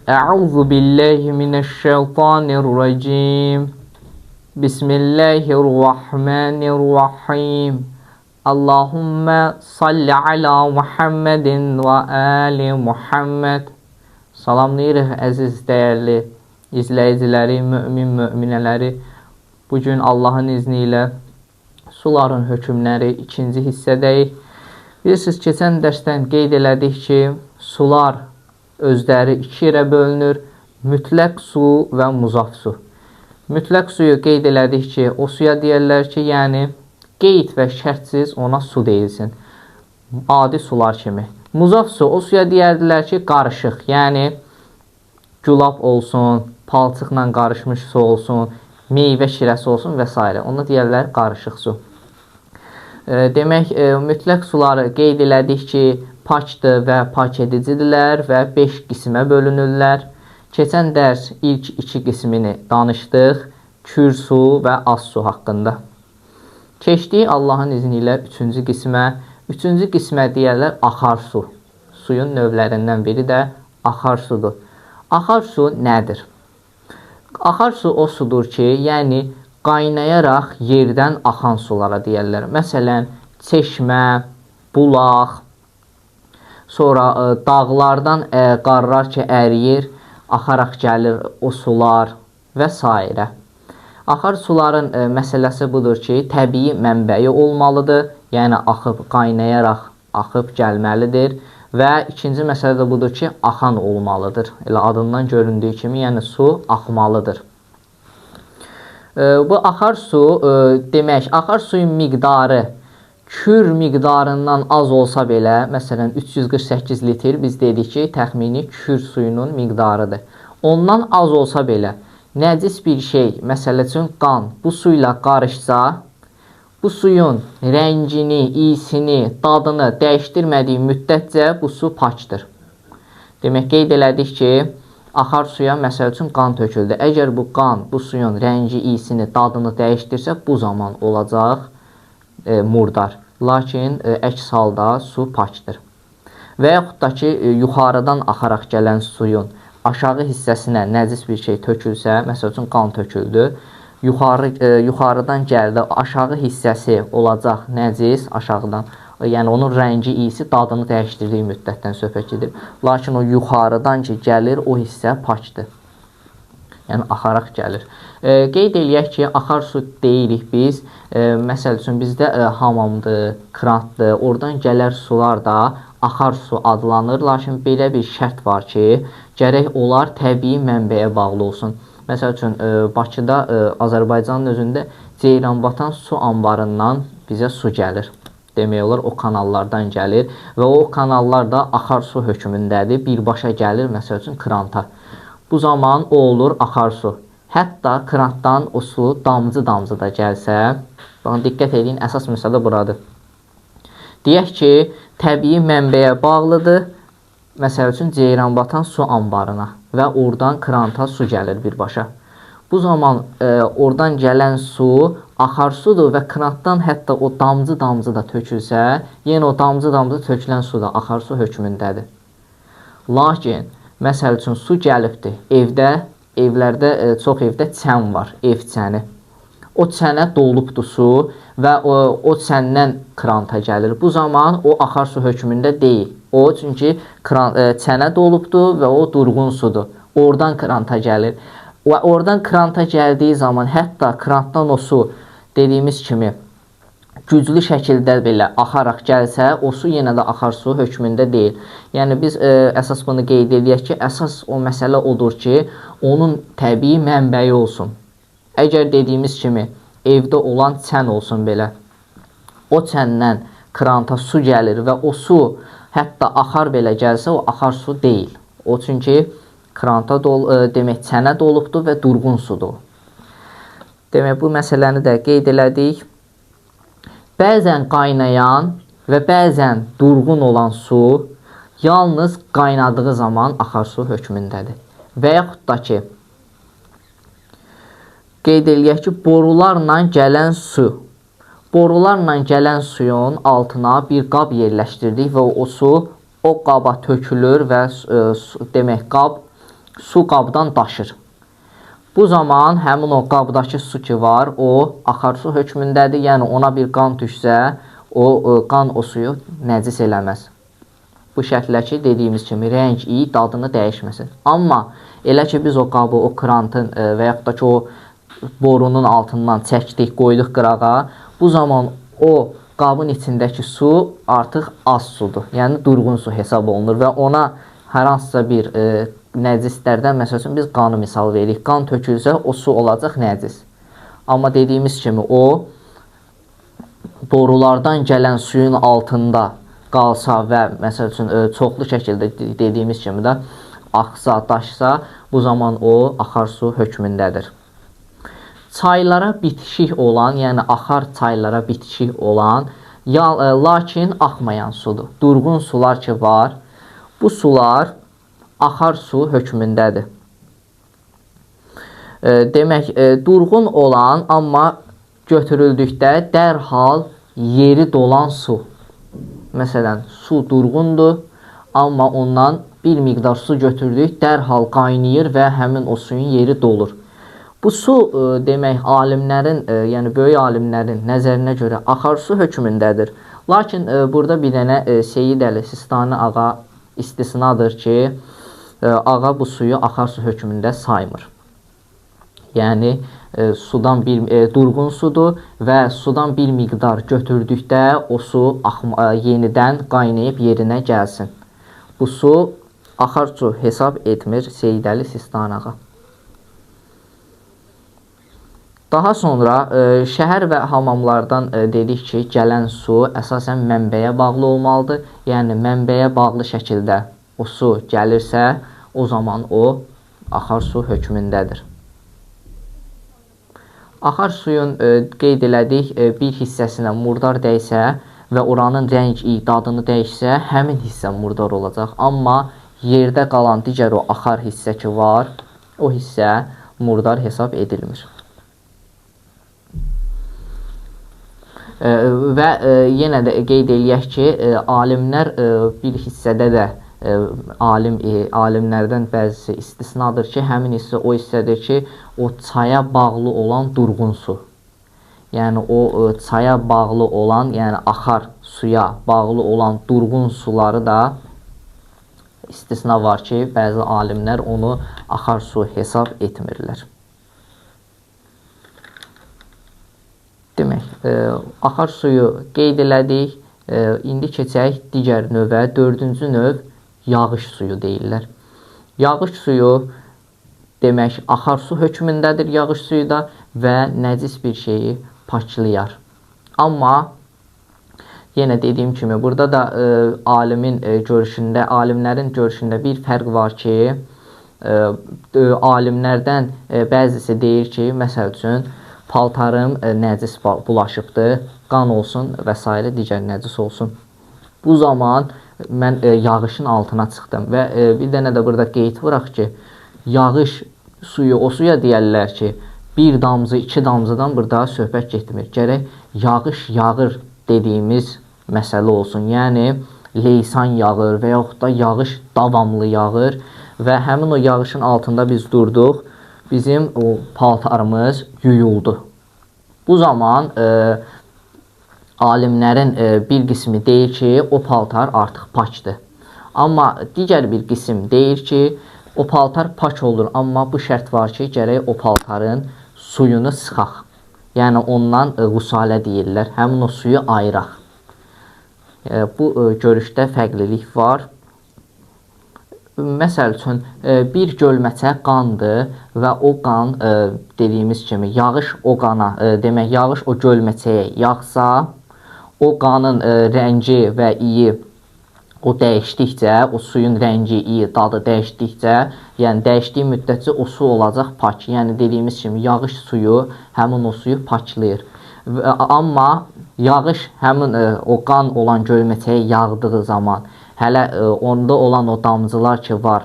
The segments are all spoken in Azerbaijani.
Əuzu billahi mineşşeytanirracim. Bismillahirrahmanirrahim. Allahumma salli ala Muhammedin və ali Muhammed. Salamlayırıq əziz, dəyərli izləyiciləri, müminələri. Bugün Allahın izni ilə suların hökmləri ikinci hissədəyik. Bilirsiniz, keçən dərsdən qeyd elədik ki, sular özləri iki yerə bölünür. Mütləq su və muzaf su. Mütləq suyu qeyd elədik ki, o suya deyərlər ki, yəni qeyd və şərtsiz ona su deyilsin. Adi sular kimi. Muzaf su, o suya deyərdilər ki, qarışıq, yəni gülab olsun, palçıqla qarışmış su olsun, meyvə şirəsi olsun və s. Ona deyərlər qarışıq su. Demək, mütləq suları qeyd elədik ki, pakdır və pak edicidirlər və 5 qismə bölünürlər. Keçən dərs ilk 2 qismini danışdıq, kür su və az su haqqında. Keçdik Allahın izni ilə 3-cü qismə. 3-cü qismə deyərlər axar su. Suyun növlərindən biri də axar sudur. Axar su nədir? Axar su o sudur ki, yəni qaynayaraq yerdən axan sulara deyərlər. Məsələn, çeşmə, bulaq, sonra dağlardan qarlar ki, əriyir, axaraq gəlir o sular və s. Axar suların məsələsi budur ki, təbii mənbəyi olmalıdır, yəni axıb, qaynayaraq axıb gəlməlidir və ikinci məsələ də budur ki, axan olmalıdır. Elə adından göründüyü kimi, yəni su axmalıdır. Bu axar su, demək, axar suyun miqdarı kür miqdarından az olsa belə, məsələn 348 litr biz dedik ki, təxmini kür suyunun miqdarıdır. Ondan az olsa belə, nəcis bir şey, məsəl üçün qan, bu suyla qarışsa, bu suyun rəngini, iyisini, dadını dəyişdirmədiyi müddətcə bu su pakdır. Demək, qeyd elədik ki, axar suya məsəl üçün qan töküldü. Əgər bu qan, bu suyun rəngi, iyisini, dadını dəyişdirsə, bu zaman olacaq murdar. Lakin əks halda su pakdır. Və yaxud da ki, yuxarıdan axaraq gələn suyun aşağı hissəsinə nəcis bir şey tökülsə, məsəl üçün qan töküldü, yuxarıdan gəldi, aşağı hissəsi olacaq nəcis, aşağıdan, yəni onun rəngi, iyisi, dadını dəyişdirdiyi müddətdən söhbət edir. Lakin o yuxarıdan ki, gəlir, o hissə pakdır. Yəni, axaraq gəlir. Qeyd eləyək ki, axar su deyirik biz, məsəl üçün bizdə hamamdır, krantdır, oradan gələr sular da axar su adlanır. Lakin belə bir şərt var ki, gərək onlar təbii mənbəyə bağlı olsun. Məsəl üçün, Bakıda, Azərbaycanın özündə Ceyranbatan su anbarından bizə su gəlir. Demək olar, o kanallardan gəlir və o kanallar da axar su hökmündədir, birbaşa gəlir, məsəl üçün, kranta. Bu zaman o olur axar su. Hətta krantdan o su damcı-damcı da gəlsə, diqqət edin, əsas məsələ buradır. Deyək ki, təbii mənbəyə bağlıdır, məsəl üçün, Ceyranbatan su anbarına və oradan kranta su gəlir birbaşa. Bu zaman oradan gələn su axar sudur və krantdan hətta o damcı-damcı da tökülsə, yenə o damcı-damcı tökülən su da axar su hökmündədir. Lakin, məsəl üçün, su gəlibdir, evlərdə, çox evdə çən var, ev çəni. O çənə dolubdur su və o çəndən kranta gəlir. Bu zaman o axar su hökmündə deyil. O, çünki çənə dolubdur və o durğun sudur. Oradan kranta gəlir. Və oradan kranta gəldiyi zaman, hətta krantdan o su, dediyimiz kimi, güclü şəkildə belə axaraq gəlsə, o su yenə də axar su hökmündə deyil. Yəni, biz əsas bunu qeyd edək ki, əsas o məsələ odur ki, onun təbii mənbəyi olsun. Əgər dediyimiz kimi, evdə olan çən olsun belə, o çəndən kranta su gəlir və o su hətta axar belə gəlsə, o axar su deyil. O, çünki kranta demək, çənə dolubdur və durğun sudur. Demək, bu məsələni də qeyd elədik. Bəzən qaynayan və bəzən durğun olan su yalnız qaynadığı zaman axar su hökmündədir. Və yaxud da ki, qeyd eləyək ki, borularla gələn su. Borularla gələn suyun altına bir qab yerləşdirdik və o su o qaba tökülür və demək qab su qabdan daşır. Bu zaman həmin o qabdakı su ki var, o axarsu hökmündədir. Yəni ona bir qan düşsə, o qan o suyu nəcis eləməz. Bu şərtlə ki, dediyimiz kimi rəng, iyi, dadını dəyişməsin. Amma elə ki biz o qabı, o krantın və yaxud da ki o borunun altından çəkdik, qoyduq qırağa, bu zaman o qabın içindəki su artıq az sudur. Yəni durğun su hesab olunur və ona hər hansısa bir nəcislərdən, məsəl üçün biz qanı misal veririk. Qan tökülsə o su olacaq nəcis. Amma dediyimiz kimi o borulardan gələn suyun altında qalsa və məsəl üçün çoxlu şəkildə dediyimiz kimi də axsa, daşsa, bu zaman o axarsu hökmündədir. Çaylara bitişik olan, yəni axar çaylara bitişik olan, lakin axmayan sudur. Durğun sular ki var, bu sular axar su hökmündədir. Demək, durğun olan, amma götürüldükdə dərhal yeri dolan su. Məsələn, su durğundur, amma ondan bir miqdar su götürdük, dərhal qaynayır və həmin o suyun yeri dolur. Bu su, demək, alimlərin, yəni böyük alimlərin nəzərinə görə axar su hökmündədir. Lakin burada bir dənə Seyyid Əli Sistani ağa istisnadır ki, ağa bu suyu axar su hökmündə saymır. Yəni, sudan durğun sudur və sudan bir miqdar götürdükdə o su yenidən qaynayıb yerinə gəlsin. Bu su axar su hesab etmir Seyyid Əli Sistani ağa. Daha sonra şəhər və hamamlardan dedik ki, gələn su əsasən mənbəyə bağlı olmalıdır. Yəni, mənbəyə bağlı şəkildə o su gəlirsə, o zaman o axar su hökmündədir. Axar suyun qeyd elədik, bir hissəsinə murdar dəysə və oranın rəng, dadını dəyişsə, həmin hissə murdar olacaq. Amma yerdə qalan digər o axar hissə ki var, o hissə murdar hesab edilmir. Və yenə də qeyd eləyək ki, alimlər bir hissədə də alimlərdən bəzisi istisnadır ki, həmin hissə o hissədir ki, o çaya bağlı olan durğun su. Yəni o çaya bağlı olan, yəni axar suya bağlı olan durğun suları da istisna var ki, bəzi alimlər onu axar su hesab etmirlər. Demək, axar suyu qeyd elədik. İndi keçək digər növə, dördüncü növ yağış suyu deyirlər. Yağış suyu demək, axar su hökmündədir yağış suyu da və nəcis bir şeyi paklayar. Amma yenə dediyim kimi, burada da alimlərin görüşündə bir fərq var ki, alimlərdən bəzisi deyir ki, məsəl üçün, paltarım nəcis bulaşıbdır, qan olsun və s. digər nəcis olsun. Bu zaman mən yağışın altına çıxdım və bir dənə də burada qeyd vuraq ki, yağış suyu, o suya deyərlər ki, bir damcı, iki damcıdan burada söhbət getmir. Gərək yağış yağır dediyimiz məsələ olsun. Yəni, leysan yağır və yaxud da yağış davamlı yağır və həmin o yağışın altında biz durduq. Bizim o paltarımız yuyuldu. Bu zaman alimlərin bir qismi deyir ki, o paltar artıq pakdır. Amma digər bir qism deyir ki, o paltar pak olur, amma bu şərt var ki, gərək o paltarın suyunu sıxaq. Yəni ondanğusalə deyirlər, həmin o suyu ayıraq. Bu görüşdə fərqlilik var. Məsəl üçün, bir gölməçə qandır və o qan, dediyimiz kimi, yağış o qana, demək, yağış o gölməçəyə yağsa, o qanın rəngi və iyi o dəyişdikcə, o suyun rəngi, iyi, dadı dəyişdikcə, yəni dəyişdiyi müddətcə o su olacaq pak. Yəni dediyimiz kimi, yağış suyu həmin o suyu paklayır. Amma yağış həmin o qan olan gölməçəyə yağdığı zaman, hələ onda olan o damcılar ki var,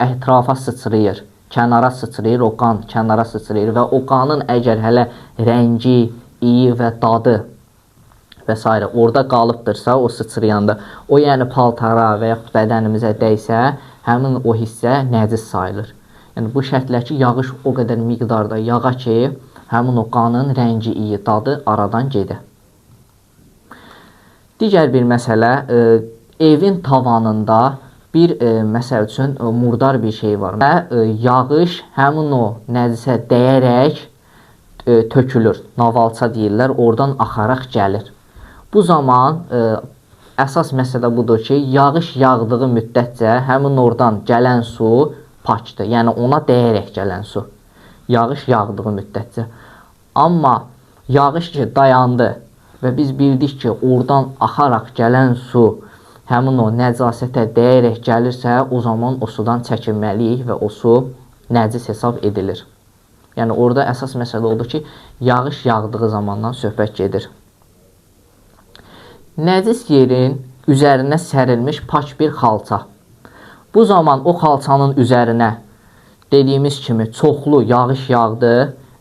ətrafa sıçrayır, kənara sıçrayır, o qan kənara sıçrayır və o qanın əgər hələ rəngi, iyi və dadı və s. orada qalıbdırsa, o sıçrayanda, o yəni paltara və yaxud bədənimizə dəysə, həmin o hissə nəcis sayılır. Yəni bu şərtlər ki, yağış o qədər miqdarda yağa ki, həmin o qanın rəngi iyi, dadı aradan gedə. Digər bir məsələ, evin tavanında bir məsəl üçün murdar bir şey var və yağış həmin o nəcisə dəyərək tökülür, navalça deyirlər, oradan axaraq gəlir. Bu zaman əsas məsələ budur ki, yağış yağdığı müddətcə həmin oradan gələn su pakdır, yəni ona dəyərək gələn su, yağış yağdığı müddətcə. Amma yağış ki dayandı və biz bildik ki, oradan axaraq gələn su həmin o nəcasətə dəyərək gəlirsə, o zaman o sudan çəkinməliyik və o su nəcis hesab edilir. Yəni orada əsas məsələ odur ki, yağış yağdığı zamandan söhbət gedir. Nəcis yerin üzərinə sərilmiş pak bir xalça. Bu zaman o xalçanın üzərinə dediyimiz kimi çoxlu yağış yağdı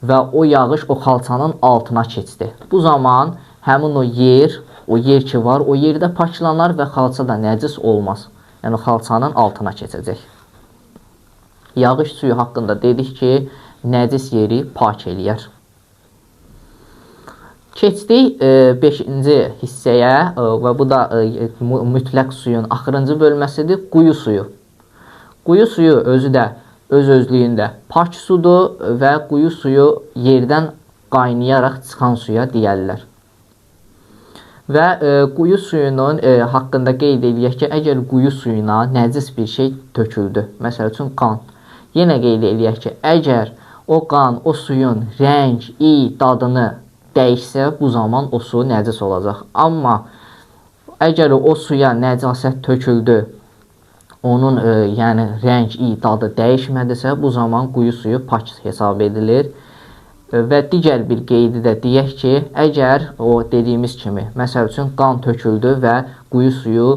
və o yağış o xalçanın altına keçdi. Bu zaman həmin o yer ki var, o yerdə paklanar və xalça da nəcis olmaz. Yəni xalçanın altına keçəcək. Yağış suyu haqqında dedik ki, nəcis yeri pak eləyər. Keçdik 5-ci hissəyə və bu da mütləq suyun axırıncı bölməsidir, quyu suyu. Quyu suyu özü də öz-özlüyündə pak sudur və quyu suyu yerdən qaynayaraq çıxan suya deyərlər. Və quyu suyunun haqqında qeyd edək ki, əgər quyu suyuna nəcis bir şey töküldü, məsəl üçün qan, yenə qeyd edək ki, əgər o qan, o suyun rəng, dadını dəyişsə, bu zaman o su nəcis olacaq. Amma əgər o suya nəcasət töküldü, onun yəni rəng, dadı dəyişmədisə, bu zaman quyu suyu pak hesab edilir. Və digər bir qeydi də deyək ki, əgər o dediyimiz kimi, məsəl üçün qan töküldü və quyu suyu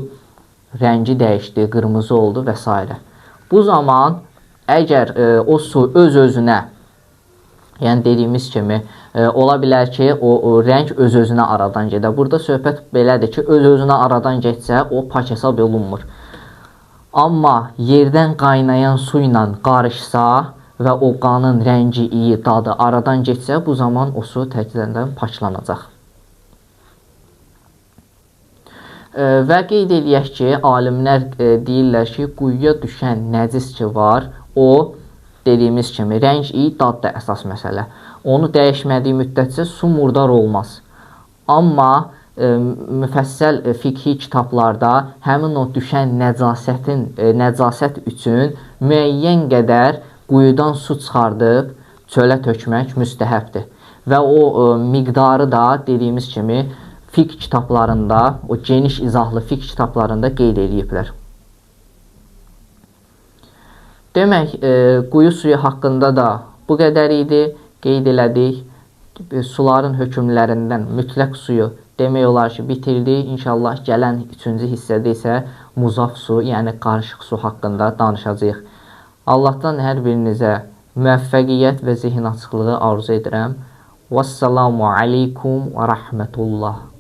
rəngi dəyişdi, qırmızı oldu və s. Bu zaman əgər o su öz-özünə, yəni dediyimiz kimi, ola bilər ki, o rəng öz-özünə aradan gedə. Burada söhbət belədir ki, öz-özünə aradan getsə, o pak hesab olunmur. Amma yerdən qaynayan su ilə qarışsa və o qanın rəngi, dadı aradan geçsə, bu zaman o su təkcədən paklanacaq. Və qeyd edək ki, alimlər deyirlər ki, quyuya düşən nəcis ki var, o dediyimiz kimi rəng, dad da əsas məsələ. Onu dəyişmədiyi müddətcə su murdar olmaz. Amma müfəssəl fiqhi kitablarda həmin o düşən nəcasət üçün müəyyən qədər quyudan su çıxardıb çölə tökmək müstəhəbdir. Və o miqdarı da dediyimiz kimi fiqh kitablarında, o geniş izahlı fiqh kitablarında qeyd ediblər. Demək, quyu suyu haqqında da bu qədər idi, qeyd elədik. Suların hökmlərindən mütləq suyu demək olar ki, bitirdik. İnşallah gələn 3-cü hissədə isə muzaf su, yəni qarışıq su haqqında danışacağıq. Allahdan hər birinizə müvəffəqiyyət və zihin açıqlığı arzu edirəm. Vəssalamu aleykum və rəhmətullah.